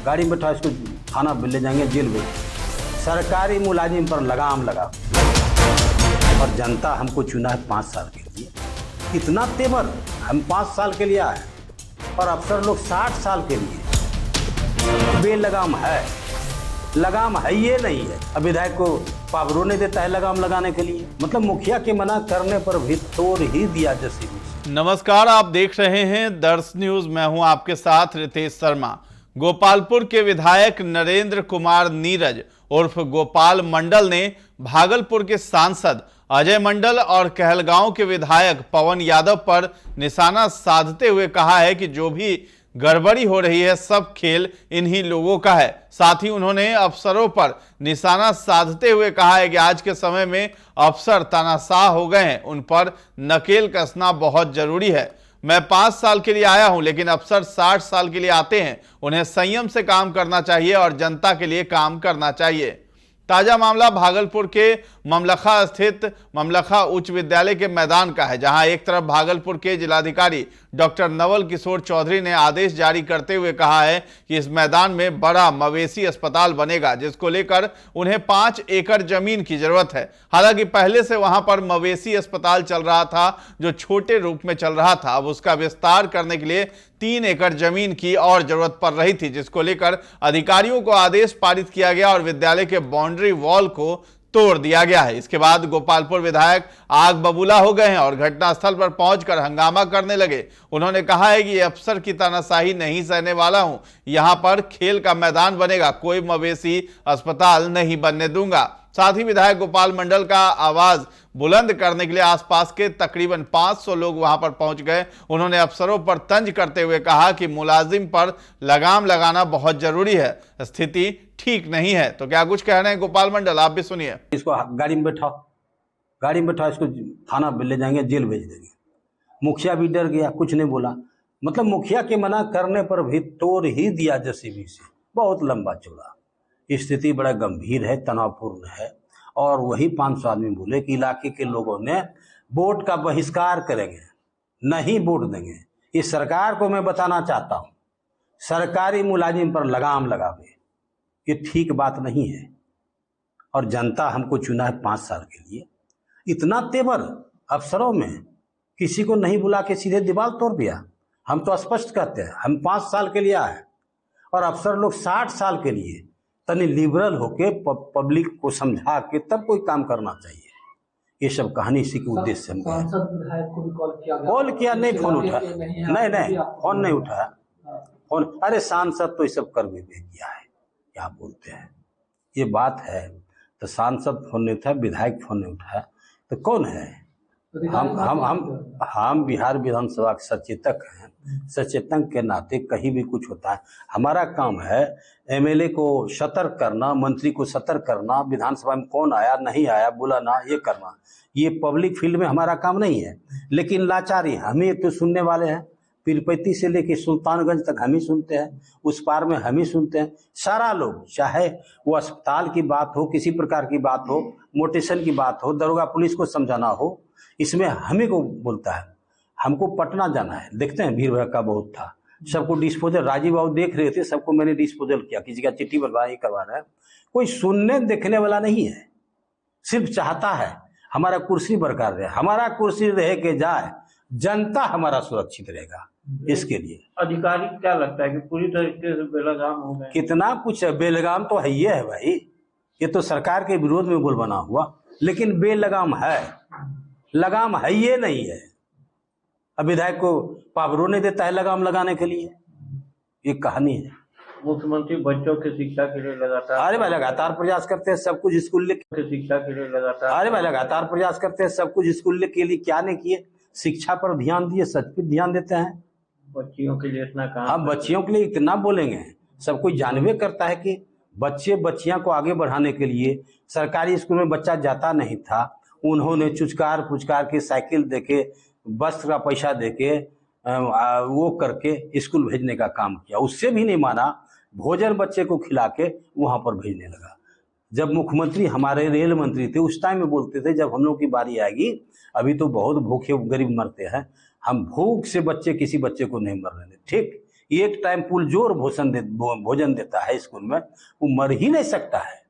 गाड़ी में बैठा इसको थाना ले जाएंगे, जेल में। सरकारी मुलाजिम पर लगाम लगा और जनता हमको चुना है 5 साल के लिए। इतना तेवर, हम 5 साल के लिए आए और अफसर लोग 60 साल के लिए। बेलगाम है, लगाम है ये नहीं है। अब विधायक को पावरों ने देता है लगाम लगाने के लिए, मतलब मुखिया के मना करने पर भी तोड़ ही दिया जैसे। नमस्कार, आप देख रहे हैं दर्श न्यूज। मैं हूं आपके साथ रितेश शर्मा। गोपालपुर के विधायक नरेंद्र कुमार नीरज उर्फ गोपाल मंडल ने भागलपुर के सांसद अजय मंडल और कहलगांव के विधायक पवन यादव पर निशाना साधते हुए कहा है कि जो भी गड़बड़ी हो रही है सब खेल इन्हीं लोगों का है। साथ ही उन्होंने अफसरों पर निशाना साधते हुए कहा है कि आज के समय में अफसर तानाशाह हो गए हैं, उन पर नकेल कसना बहुत जरूरी है। मैं 5 साल के लिए आया हूं, लेकिन अफसर 60 साल के लिए आते हैं। उन्हें संयम से काम करना चाहिए और जनता के लिए काम करना चाहिए। ताजा मामला भागलपुर के ममलखा स्थित ममलखा उच्च विद्यालय के मैदान का है, जहां एक तरफ भागलपुर के जिलाधिकारी डॉक्टर नवल किशोर चौधरी ने आदेश जारी करते हुए कहा है कि इस मैदान में बड़ा मवेशी अस्पताल बनेगा, जिसको लेकर उन्हें 5 एकड़ जमीन की जरूरत है। हालांकि पहले से वहां पर मवेशी अस्पताल चल रहा था, जो छोटे रूप में चल रहा था। अब उसका विस्तार करने के लिए 3 एकड़ जमीन की और जरूरत पड़ रही थी, जिसको लेकर अधिकारियों को आदेश पारित किया गया और विद्यालय के बाउंड्री वॉल को तोड़ दिया गया है। इसके बाद गोपालपुर विधायक आग बबूला हो गए हैं और घटनास्थल पर पहुंचकर हंगामा करने लगे। उन्होंने कहा है कि अफसर की तानाशाही नहीं सहने वाला हूं, यहां पर खेल का मैदान बनेगा, कोई मवेशी अस्पताल नहीं बनने दूंगा। साथ ही विधायक गोपाल मंडल का आवाज बुलंद करने के लिए आसपास के तकरीबन 500 लोग वहां पर पहुंच गए। उन्होंने अफसरों पर तंज करते हुए कहा कि मुलाजिम पर लगाम लगाना बहुत जरूरी है, स्थिति ठीक नहीं है। तो क्या कुछ कह रहे हैं गोपाल मंडल, आप भी सुनिए। इसको गाड़ी में बैठाओ, इसको थाना ले जाएंगे, जेल भेज देंगे। मुखिया भी डर गया, कुछ नहीं बोला। मतलब मुखिया के मना करने पर भी तोड़ ही दिया जेसीबी से। बहुत लंबा चौड़ा स्थिति बड़ा गंभीर है, तनावपूर्ण है। और वही 500 आदमी बोले कि इलाके के लोगों ने वोट का बहिष्कार करेंगे, नहीं वोट देंगे। इस सरकार को मैं बताना चाहता हूं, सरकारी मुलाजिम पर लगाम लगावे, ये ठीक बात नहीं है। और जनता हमको चुना है 5 साल के लिए। इतना तेवर अफसरों में, किसी को नहीं बुला के सीधे दीवार तोड़ दिया। हम तो स्पष्ट कहते हैं, हम 5 साल के लिए आए और अफसर लोग 60 साल के लिए। तनी लिबरल होके पब्लिक को समझा के तब कोई काम करना चाहिए। ये सब कहानी इसी के उद्देश्य से कॉल किया, नहीं फोन उठा, नहीं फोन नहीं उठाया। फोन, अरे सांसद तो ये सब कर भी दिया है, क्या बोलते हैं, ये बात है। तो सांसद फोन नहीं उठाया, विधायक फोन नहीं उठाया, तो कौन है? हम बिहार विधानसभा के सचेतक हैं। सचेतक के नाते कहीं भी कुछ होता है, हमारा काम है एमएलए को सतर्क करना, मंत्री को सतर्क करना, विधानसभा में कौन आया नहीं आया बोला ना, ये करना। ये पब्लिक फील्ड में हमारा काम नहीं है। लेकिन लाचारी हमें तो सुनने वाले हैं, पीरपैती से लेके सुल्तानगंज तक हम ही सुनते हैं, उस पार में हम ही सुनते हैं। सारा लोग, चाहे वो अस्पताल की बात हो, किसी प्रकार की बात हो, मोटेशन की बात हो, दरोगा पुलिस को समझाना हो, इसमें हमें को बोलता है। हमको पटना जाना है, देखते हैं भीड़ भड़का बहुत था, सबको डिस्पोजल, राजीव बाबू देख रहे थे, सबको मैंने डिस्पोजल किया, किसी का चिट्ठी बनवा ये करवा रहा है। कोई सुनने देखने वाला नहीं है, सिर्फ चाहता है हमारा कुर्सी बरकरार रहे, हमारा कुर्सी रहे के जाए, जनता हमारा सुरक्षित रहेगा। इसके लिए अधिकारी क्या लगता है कि पूरी तरीके से बेलगाम हो गए? कितना कुछ बेलगाम तो है ही है भाई, ये तो सरकार के विरोध में बोल बना हुआ, लेकिन बेलगाम है, लगाम है ये नहीं है। अब विधायक को पावरों ने देता है लगाम लगाने के लिए, ये कहानी है। मुख्यमंत्री बच्चों की शिक्षा के लिए लगातार, अरे भाई लगातार प्रयास करते हैं, सब कुछ स्कूल की शिक्षा के लिए लगातार, अरे भाई लगातार प्रयास करते हैं, सब कुछ स्कूल के लिए क्या नहीं किए, शिक्षा पर ध्यान दिए, सच पे ध्यान देते हैं। बच्चियों के लिए इतना काम, हाँ बच्चियों के लिए इतना बोलेंगे, सब कोई जानवे करता है कि बच्चियां को आगे बढ़ाने के लिए सरकारी स्कूल में बच्चा जाता नहीं था, उन्होंने चुचकार पुचकार के साइकिल देके, बस का पैसा देके, वो करके स्कूल भेजने का काम किया। उससे भी नहीं माना, भोजन बच्चे को खिला के वहां पर भेजने लगा। जब मुख्यमंत्री हमारे रेल मंत्री थे, उस टाइम में बोलते थे जब हम लोग की बारी आएगी, अभी तो बहुत भूखे गरीब मरते हैं, हम भूख से बच्चे किसी बच्चे को नहीं मरने दें, ठीक। एक टाइम पुलजोर भोजन देता है स्कूल में, वो मर ही नहीं सकता है।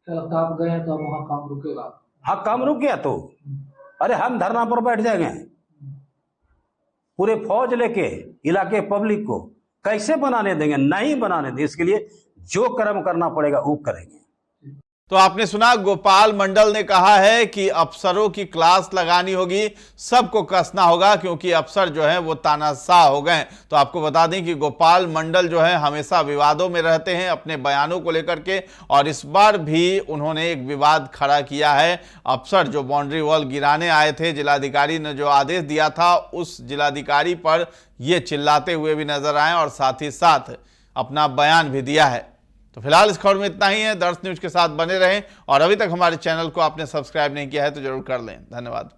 क्या लगता है आप गए तो अब वहाँ काम रुकेगा? हाँ, काम रुक गया तो अरे हम धरना पर बैठ जाएंगे, पूरे फौज लेके इलाके पब्लिक को कैसे बनाने देंगे? नहीं बनाने देंगे। इसके लिए जो कर्म करना पड़ेगा वो करेंगे। तो आपने सुना, गोपाल मंडल ने कहा है कि अफसरों की क्लास लगानी होगी, सबको कसना होगा, क्योंकि अफसर जो है वो तानाशाह हो गए। तो आपको बता दें कि गोपाल मंडल जो है हमेशा विवादों में रहते हैं अपने बयानों को लेकर के, और इस बार भी उन्होंने एक विवाद खड़ा किया है। अफसर जो बाउंड्री वॉल गिराने आए थे, जिलाधिकारी ने जो आदेश दिया था, उस जिलाधिकारी पर ये चिल्लाते हुए भी नजर आए और साथ ही साथ अपना बयान भी दिया है। तो फिलहाल इस खबर में इतना ही है। दर्श न्यूज के साथ बने रहें, और अभी तक हमारे चैनल को आपने सब्सक्राइब नहीं किया है तो जरूर कर लें। धन्यवाद।